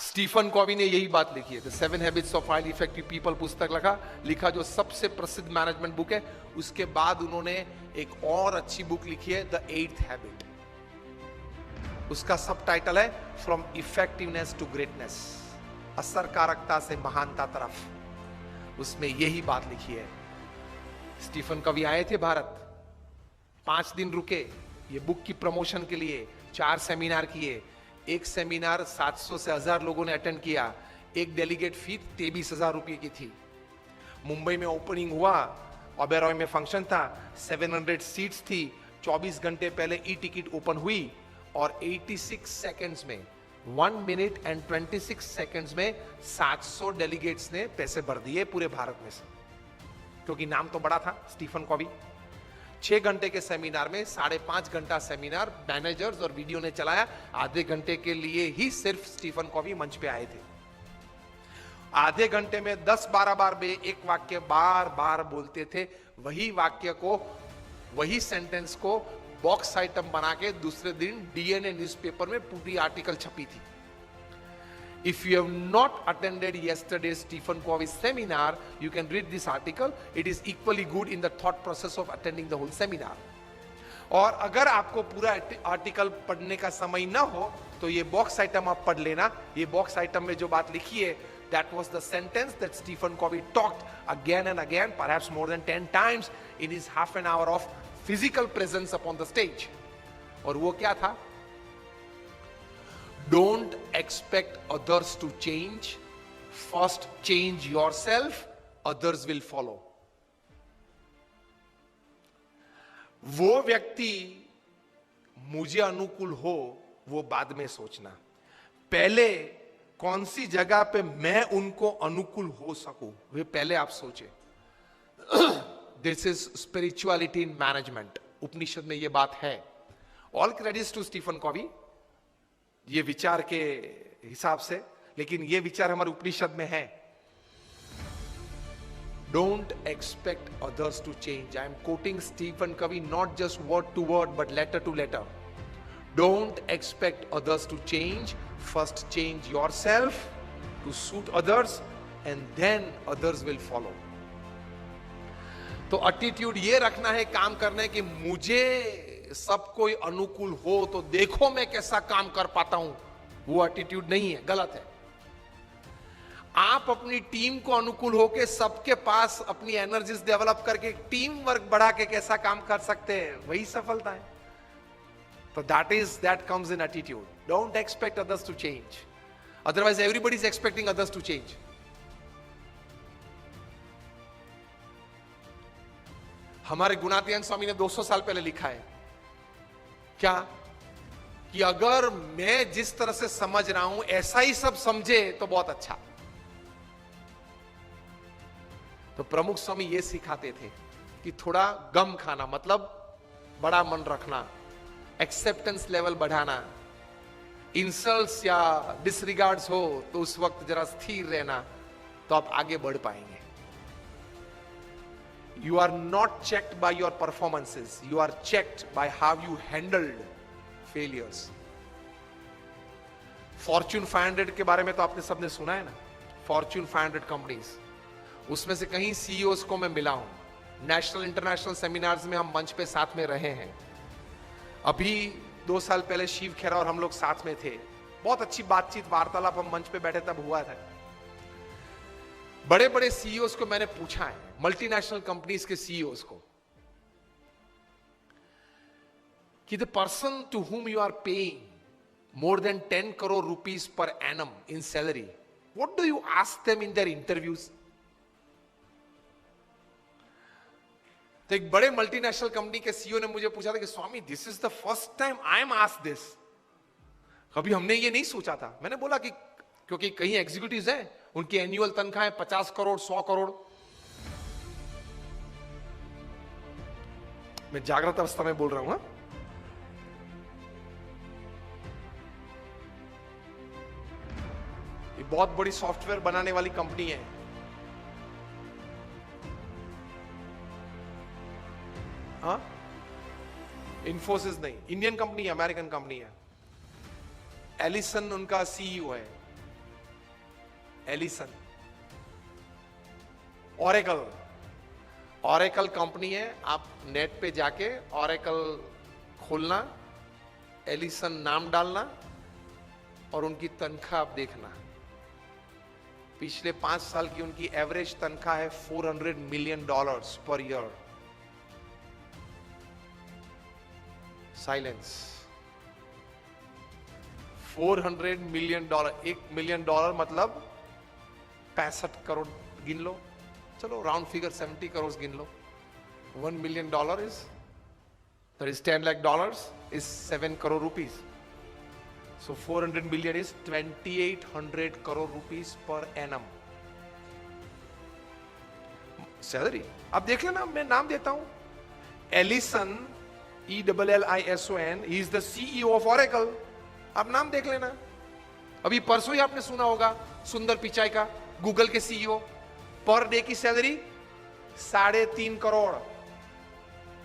Stephen Covey ने यही बात लिखी है, the 7 habits of highly effective people पुस्तक लिखा जो सबसे प्रसिद्ध मैनेजमेंट बुक है। उसके बाद उन्होंने एक और अच्छी बुक लिखी है, द 8th हैबिट। उसका सब टाइटल है फ्रॉम इफेक्टिवनेस टू ग्रेटनेस, असरकारकता से महानता तरफ। उसमें यही बात लिखी है। स्टीफन कवी आए थे भारत, 5 दिन रुके ये बुक की प्रमोशन के लिए, 4 सेमिनार किए। एक सेमिनार 700 से 1000 लोगों ने अटेंड किया। एक डेलीगेट फी 23,000 रुपए की थी। मुंबई में ओपनिंग हुआ, ओबेरॉय में फंक्शन था, 700 सीट्स थी। 24 घंटे पहले ई टिकट ओपन हुई और 86 सेकंड्स में 1 मिनट एंड 26 सेकंड्स में 700 डेलीगेट्स ने पैसे भर दिए पूरे भारत में से, क्योंकि नाम तो बड़ा था स्टीफन कॉवी। 6 घंटे के सेमिनार में 5.5 घंटा सेमिनार मैनेजर्स और वीडियो ने चलाया। आधे घंटे के लिए ही सिर्फ स्टीफन कॉवी मंच पे आए थे। आधे घंटे में 10-12 बार वे एक वाक्य बार बार बोलते थे। वही वाक्य को, वही सेंटेंस को बॉक्स आइटम बना के दूसरे दिन डीएनए न्यूज़पेपर में पूरी आर्टिकल छपी थी। If you have not attended yesterday's Stephen Covey seminar, you can read this article. It is equally good in the thought process of attending the whole seminar. और अगर आपको पूरा आर्टिकल पढ़ने का समय ना हो तो ये बॉक्स आइटम आप पढ़ लेना। ये बॉक्स आइटम में जो बात लिखी है, that was the sentence that Stephen Covey talked again and again, perhaps more than 10 times in his half an hour of physical presence upon the stage. और वो क्या था? Don't expect others to change. First change yourself, others will follow. वो व्यक्ति मुझे अनुकूल हो वो बाद में सोचना, पहले कौन सी जगह पे मैं उनको अनुकूल हो सकूं वे पहले आप सोचे। This is spirituality in management. Upanishad में ये बात है। All credits to Stephen Covey ये विचार के हिसाब से, लेकिन ये विचार हमारे उपनिषद में है। Don't expect others to change. I am quoting Stephen Covey not just word to word but letter to letter. Don't expect others to change, first change yourself to suit others and then others will follow. तो attitude ये रखना है काम करने की, मुझे सब कोई अनुकूल हो तो देखो मैं कैसा काम कर पाता हूं, वो एटीट्यूड नहीं है, गलत है। आप अपनी टीम को अनुकूल होके सबके पास अपनी एनर्जीज डेवलप करके टीम वर्क बढ़ा के कैसा काम कर सकते हैं, वही सफलता है। तो that comes in attitude. Don't expect others to change, otherwise everybody is expecting others to change. हमारे गुणातीयन स्वामी ने 200 साल पहले लिखा है क्या, कि अगर मैं जिस तरह से समझ रहा हूं ऐसा ही सब समझे तो बहुत अच्छा। तो प्रमुख स्वामी ये सिखाते थे कि थोड़ा गम खाना, मतलब बड़ा मन रखना, एक्सेप्टेंस लेवल बढ़ाना, इंसल्ट्स या डिसरिगार्ड्स हो तो उस वक्त जरा स्थिर रहना, तो आप आगे बढ़ पाएंगे। You are not checked by your performances. You are checked by how you handled failures. Fortune 500 के बारे में तो आपने सबने सुना है ना, Fortune 500 कंपनीज, उसमें से कहीं CEOs को मैं मिला हूं। नेशनल इंटरनेशनल सेमिनार्स में हम मंच पे साथ में रहे हैं। अभी 2 साल पहले शिव खेरा और हम लोग साथ में थे। बहुत अच्छी बातचीत, वार्तालाप हम मंच पे बैठे तब हुआ था। बड़े बड़े सीईओस को मैंने पूछा है, मल्टीनेशनल कंपनीज के सीईओस को, कि the person to whom you are paying more than 10 crore rupees per annum in salary, what do you ask them in their interviews? तो एक बड़े मल्टीनेशनल कंपनी के सीईओ ने मुझे पूछा था कि Swami this is the first time I am asked this, कभी हमने ये नहीं सोचा था। मैंने बोला कि क्योंकि कहीं एग्जीक्यूटिव्स हैं उनकी एनुअल तनख्वाहें 50 करोड़ 100 करोड़। मैं जागृत अवस्था में बोल रहा हूं। ये बहुत बड़ी सॉफ्टवेयर बनाने वाली कंपनी है। हाँ, इन्फोसिस नहीं, इंडियन कंपनी है, अमेरिकन कंपनी है। एलिसन उनका सीईओ है। एलिसन, ऑरेकल, ऑरेकल कंपनी है, आप नेट पे जाके ऑरेकल खोलना, एलिसन नाम डालना और उनकी तनख्वाह आप देखना। पिछले 5 साल की उनकी एवरेज तनख्वाह है $400 million per year. Silence. $400 million, $1 million मतलब 65 करोड़ गिन लो, चलो राउंड फिगर 70 करोड़ गिन लो। $1 million is, that is $10 lakh is 7 crore rupees. So 400 million is 2800 crore rupees per annum salary. अब देख लेना, मैं नाम देता हूं, Allison, ELLISON, he is the CEO of Oracle। आप नाम देख लेना। अभी परसों ही आपने सुना होगा सुंदर पिचाई का, गूगल के CEO, पर डे की सैलरी 3.5 करोड़।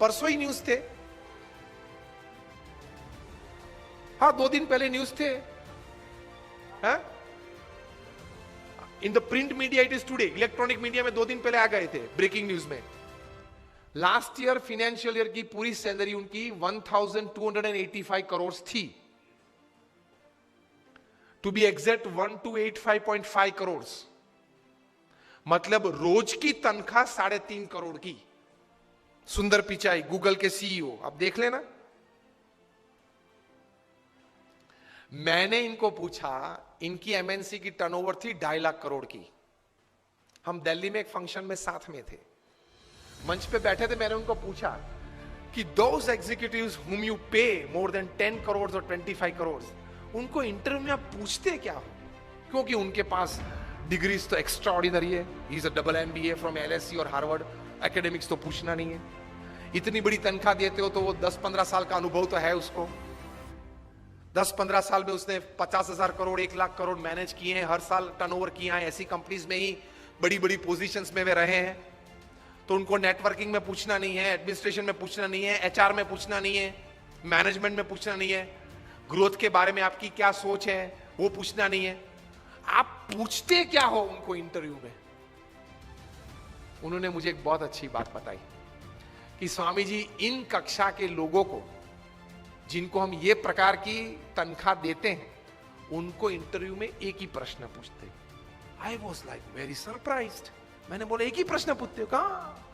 परसों ही न्यूज थे, हाँ 2 दिन पहले न्यूज थे। In the print media it is today, electronic media में 2 दिन पहले आ गए थे ब्रेकिंग न्यूज में। लास्ट ईयर फाइनेंशियल ईयर की पूरी सैलरी उनकी 1285 करोड़ थी, टू बी एग्जैक्ट 1285.5 करोड़, मतलब रोज की तनख्वाह 3.5 करोड़ की। सुंदर पिचाई, गूगल के CEO, आप देख लेना। मैंने इनको पूछा, इनकी MNC की टर्नओवर थी 2.5 लाख करोड़ की। हम दिल्ली में एक फंक्शन में साथ में थे, मंच पे बैठे थे, मैंने उनको पूछा कि those executives whom you pay more than 10 crore और 25 करोड़, उनको इंटरव्यू में आप पूछते क्या हो? क्योंकि उनके पास डिग्रीज तो एक्स्ट्राऑर्डिनरी है, he is a double MBA from LSE और हार्वर्ड, एकेडमिक्स तो पूछना नहीं है। इतनी बड़ी तनख्वाह देते हो तो वो 10-15 साल का अनुभव तो है उसको। 10-15 साल में उसने 50,000 करोड़, 1 लाख करोड़ मैनेज किए हैं, हर साल टर्नओवर किया है, ऐसी कंपनीज में ही बड़ी बड़ी पोजीशंस में वे रहे हैं। तो उनको नेटवर्किंग में पूछना नहीं है, एडमिनिस्ट्रेशन में पूछना नहीं है, HR में पूछना नहीं है, मैनेजमेंट में पूछना नहीं है, ग्रोथ के बारे में आपकी क्या सोच है वो पूछना नहीं है। आप पूछते क्या हो उनको इंटरव्यू में? उन्होंने मुझे एक बहुत अच्छी बात बताई कि स्वामी जी, इन कक्षा के लोगों को जिनको हम ये प्रकार की तनख्वाह देते हैं, उनको इंटरव्यू में एक ही प्रश्न पूछते। I was like very surprised. मैंने बोला एक ही प्रश्न पूछते हो? कहाँ?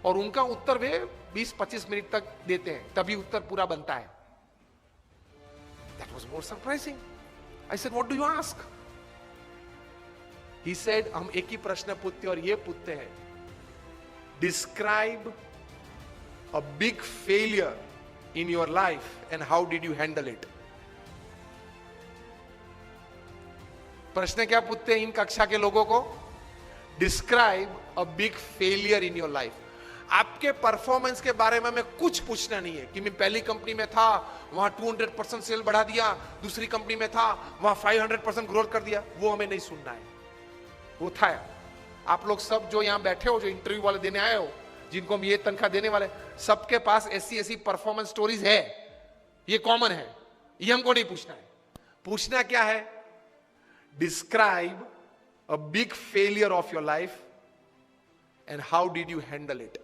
और उनका उत्तर वे 20-25 मिनट तक देते हैं, तभी उत्तर पूरा बनता है। That was more surprising. I said, what do you ask? He said, हम एक ही प्रश्न पूछते और ये पूछते हैं, describe a big failure in your life and how did you handle it? प्रश्न क्या पूछते हैं इन कक्षा के लोगों को? Describe a big failure in your life. आपके परफॉर्मेंस के बारे में हमें कुछ पूछना नहीं है कि मैं पहली कंपनी में था, वहां 200% सेल बढ़ा दिया, दूसरी कंपनी में था, वहां 500% ग्रोथ कर दिया, वो हमें नहीं सुनना है। वो था, आप लोग सब जो यहां बैठे हो, जो इंटरव्यू वाले देने आए हो, जिनको हम ये तनख्वाह देने वाले, सबके पास ऐसी परफॉर्मेंस स्टोरीज है, ये कॉमन है, ये हमको नहीं पूछना है। पूछना क्या है? Describe a big failure of your life and how did you handle it.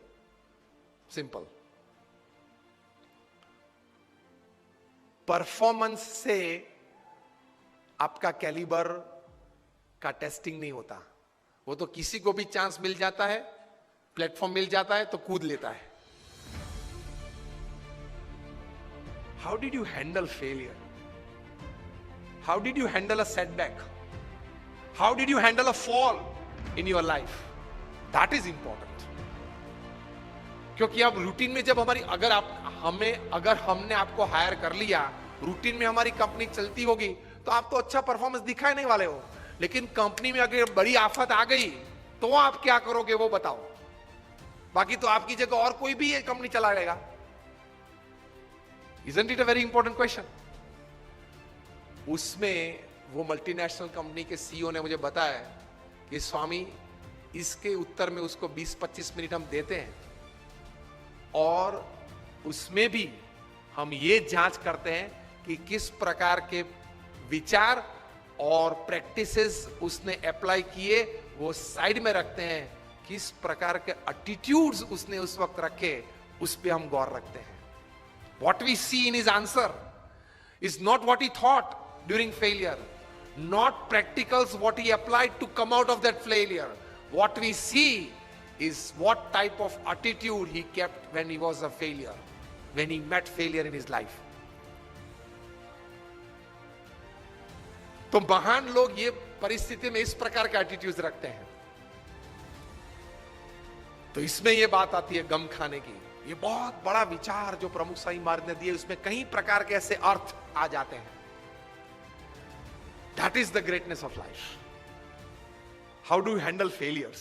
Simple. Performance से आपका कैलिबर का टेस्टिंग नहीं होता, वो तो किसी को भी चांस मिल जाता है, प्लेटफॉर्म मिल जाता है तो कूद लेता है। How did you handle failure? How did you handle a setback? How did you handle a fall in your life? That is important. क्योंकि अब रूटीन में जब हमारी, अगर हमने आपको हायर कर लिया, रूटीन में हमारी कंपनी चलती होगी, तो आप तो अच्छा परफॉर्मेंस दिखाए नहीं वाले हो। लेकिन कंपनी में अगर बड़ी आफत आ गई तो आप क्या करोगे वो बताओ। बाकी तो आपकी जगह और कोई भी ये कंपनी चला लेगा। Isn't it a very important question? उसमें वो मल्टीनेशनल कंपनी के CEO ने मुझे बताया कि स्वामी, इसके उत्तर में उसको 20-25 मिनट हम देते हैं और उसमें भी हम ये जांच करते हैं कि किस प्रकार के विचार और प्रैक्टिसेस उसने अप्लाई किए, वो साइड में रखते हैं। किस प्रकार के एटीट्यूड्स उसने उस वक्त रखे, उस पे हम गौर रखते हैं। What we see in his answer is not what he thought during failure, not practicals what he applied to come out of that failure. What we see is what type of attitude he kept when he was a failure, when he met failure in his life. तो महान लोग ये परिस्थिति में इस प्रकार के attitudes रखते हैं। तो इसमें ये बात आती है गम खाने की। ये बहुत बड़ा विचार जो प्रमुख स्वामी महाराज ने दिए, उसमें कई प्रकार के ऐसे अर्थ आ जाते हैं। That is the greatness of life. How do handle failures?